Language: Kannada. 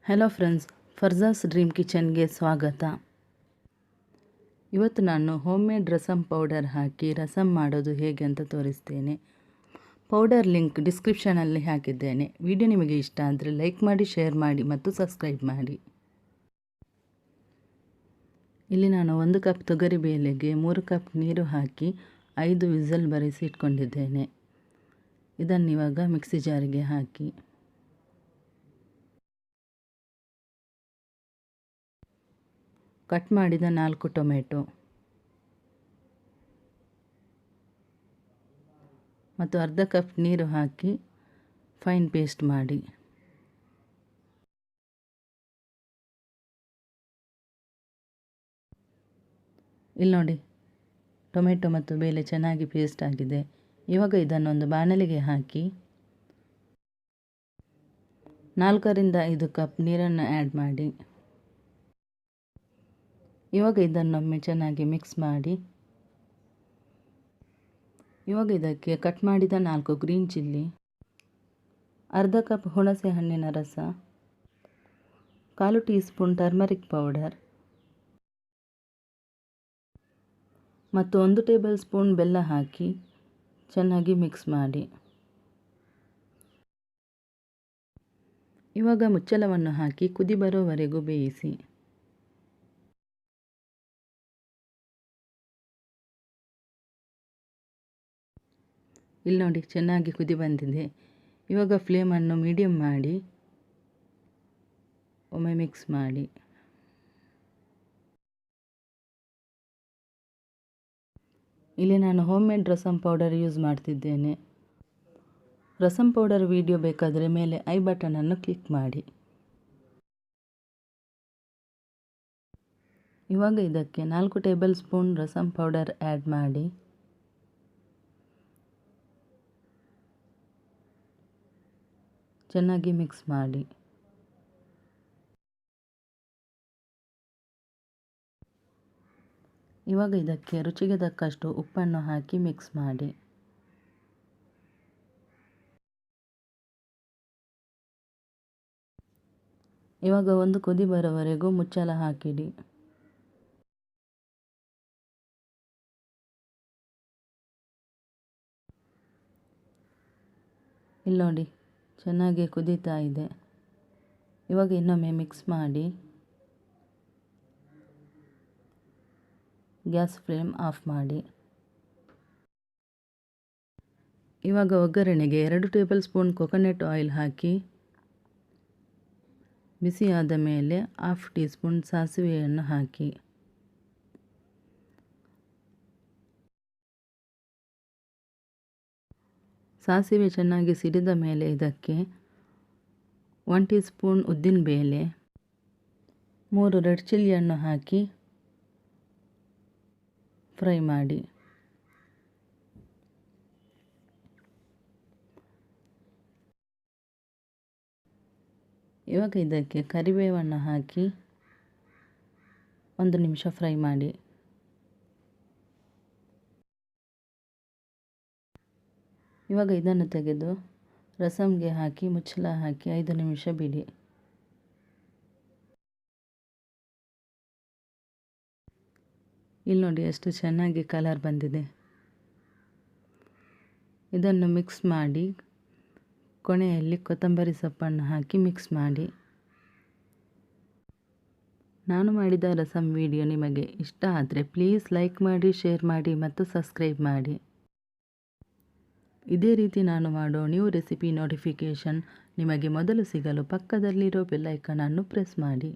ಹಲೋ ಫ್ರೆಂಡ್ಸ್, ಫರ್ಜಾಸ್ ಡ್ರೀಮ್ ಕಿಚನ್ಗೆ ಸ್ವಾಗತ. ಇವತ್ತು ನಾನು ಹೋಮ್ ಮೇಡ್ ರಸಮ್ ಪೌಡರ್ ಹಾಕಿ ರಸಮ್ ಮಾಡೋದು ಹೇಗೆ ಅಂತ ತೋರಿಸ್ತೇನೆ. ಪೌಡರ್ ಲಿಂಕ್ ಡಿಸ್ಕ್ರಿಪ್ಷನಲ್ಲಿ ಹಾಕಿದ್ದೇನೆ. ವಿಡಿಯೋ ನಿಮಗೆ ಇಷ್ಟ ಆದರೆ ಲೈಕ್ ಮಾಡಿ, ಶೇರ್ ಮಾಡಿ ಮತ್ತು ಸಬ್ಸ್ಕ್ರೈಬ್ ಮಾಡಿ. ಇಲ್ಲಿ ನಾನು 1 ಕಪ್ ತೊಗರಿಬೇಳೆಗೆ 3 ಕಪ್ ನೀರು ಹಾಕಿ 5 ವಿಸಲ್ ಬರೆಸಿ ಇಟ್ಕೊಂಡಿದ್ದೇನೆ. ಇದನ್ನಿವಾಗ ಮಿಕ್ಸಿ ಜಾರಿಗೆ ಹಾಕಿ ಕಟ್ ಮಾಡಿದ 4 ಟೊಮೆಟೊ ಮತ್ತು ಅರ್ಧ ಕಪ್ ನೀರು ಹಾಕಿ ಫೈನ್ ಪೇಸ್ಟ್ ಮಾಡಿ. ಇಲ್ಲಿ ನೋಡಿ, ಟೊಮೆಟೊ ಮತ್ತು ಬೇಳೆ ಚೆನ್ನಾಗಿ ಪೇಸ್ಟ್ ಆಗಿದೆ. ಇವಾಗ ಇದನ್ನೊಂದು ಬಾಣಲೆಗೆ ಹಾಕಿ 4 ರಿಂದ 5 ಕಪ್ ನೀರನ್ನು ಆ್ಯಡ್ ಮಾಡಿ. ಇವಾಗ ಇದನ್ನೊಮ್ಮೆ ಚೆನ್ನಾಗಿ ಮಿಕ್ಸ್ ಮಾಡಿ. ಇವಾಗ ಇದಕ್ಕೆ ಕಟ್ ಮಾಡಿದ 4 ಗ್ರೀನ್ ಚಿಲ್ಲಿ, ಅರ್ಧ ಕಪ್ ಹುಣಸೆ ಹಣ್ಣಿನ ರಸ, 1/4 ಟೀ ಸ್ಪೂನ್ ಟರ್ಮರಿಕ್ ಪೌಡರ್ ಮತ್ತು 1 ಟೇಬಲ್ ಸ್ಪೂನ್ ಬೆಲ್ಲ ಹಾಕಿ ಚೆನ್ನಾಗಿ ಮಿಕ್ಸ್ ಮಾಡಿ. ಇವಾಗ ಮುಚ್ಚಳವನ್ನು ಹಾಕಿ ಕುದಿ ಬರೋವರೆಗೂ ಬೇಯಿಸಿ. ಇಲ್ಲಿ ನೋಡಿ, ಚೆನ್ನಾಗಿ ಕುದಿ ಬಂದಿದೆ. ಇವಾಗ ಫ್ಲೇಮನ್ನು ಮೀಡಿಯಮ್ ಮಾಡಿ ಒಮ್ಮೆ ಮಿಕ್ಸ್ ಮಾಡಿ. ಇಲ್ಲಿ ನಾನು home made rasam powder use ಮಾಡ್ತಿದ್ದೇನೆ. ರಸಮ್ ಪೌಡರ್ ವಿಡಿಯೋ ಬೇಕಾದರೆ ಮೇಲೆ ಐ ಬಟನನ್ನು ಕ್ಲಿಕ್ ಮಾಡಿ. ಇವಾಗ ಇದಕ್ಕೆ 4 table spoon rasam powder add ಮಾಡಿ. ಚೆನ್ನಾಗಿ ಮಿಕ್ಸ್ ಮಾಡಿ. ಇವಾಗ ಇದಕ್ಕೆ ರುಚಿಗೆ ತಕ್ಕಷ್ಟು ಉಪ್ಪನ್ನು ಹಾಕಿ ಮಿಕ್ಸ್ ಮಾಡಿ. ಇವಾಗ ಒಂದು ಕುದಿ ಬರೋವರೆಗೂ ಮುಚ್ಚಳ ಹಾಕಿಡಿ. ಇಲ್ಲಿ ನೋಡಿ, ಚೆನ್ನಾಗಿ ಕುದೀತಾ ಇದೆ. ಇವಾಗ ಇನ್ನೊಮ್ಮೆ ಮಿಕ್ಸ್ ಮಾಡಿ ಗ್ಯಾಸ್ ಫ್ಲೇಮ್ ಆಫ್ ಮಾಡಿ. ಇವಾಗ ಒಗ್ಗರಣೆಗೆ 2 ಟೇಬಲ್ ಸ್ಪೂನ್ ಕೊಕೊನಟ್ ಆಯಿಲ್ ಹಾಕಿ ಬಿಸಿ ಆದ ಮೇಲೆ 1/2 ಟೀ ಸ್ಪೂನ್ ಸಾಸಿವೆಯನ್ನು ಹಾಕಿ. ಸಾಸಿವೆ ಚೆನ್ನಾಗಿ ಸಿಡಿದ ಮೇಲೆ ಇದಕ್ಕೆ 1 ಟೀ ಸ್ಪೂನ್ ಉದ್ದಿನಬೇಳೆ, 3 ರೆಡ್ ಚಿಲ್ಲಿಯನ್ನು ಹಾಕಿ ಫ್ರೈ ಮಾಡಿ. ಇವಾಗ ಇದಕ್ಕೆ ಕರಿಬೇವನ್ನು ಹಾಕಿ 1 ನಿಮಿಷ ಫ್ರೈ ಮಾಡಿ. ಇವಾಗ ಇದನ್ನು ತೆಗೆದು ರಸಮ್ಗೆ ಹಾಕಿ ಮುಚ್ಚಳ ಹಾಕಿ 5 ನಿಮಿಷ ಬಿಡಿ. ಇಲ್ಲಿ ನೋಡಿ, ಎಷ್ಟು ಚೆನ್ನಾಗಿ ಕಲರ್ ಬಂದಿದೆ. ಇದನ್ನು ಮಿಕ್ಸ್ ಮಾಡಿ ಕೊನೆಯಲ್ಲಿ ಕೊತ್ತಂಬರಿ ಸೊಪ್ಪನ್ನು ಹಾಕಿ ಮಿಕ್ಸ್ ಮಾಡಿ. ನಾನು ಮಾಡಿದ ರಸಮ್ ವಿಡಿಯೋ ನಿಮಗೆ ಇಷ್ಟ ಆದರೆ ಪ್ಲೀಸ್ ಲೈಕ್ ಮಾಡಿ, ಶೇರ್ ಮಾಡಿ ಮತ್ತು ಸಬ್ಸ್ಕ್ರೈಬ್ ಮಾಡಿ. ಇದೇ ರೀತಿ ನಾನು ಮಾಡೋ ನ್ಯೂ ರೆಸಿಪಿ ನೋಟಿಫಿಕೇಷನ್ ನಿಮಗೆ ಮೊದಲು ಸಿಗಲು ಪಕ್ಕದಲ್ಲಿರೋ ಬೆಲ್ ಐಕಾನನ್ನು ಪ್ರೆಸ್ ಮಾಡಿ.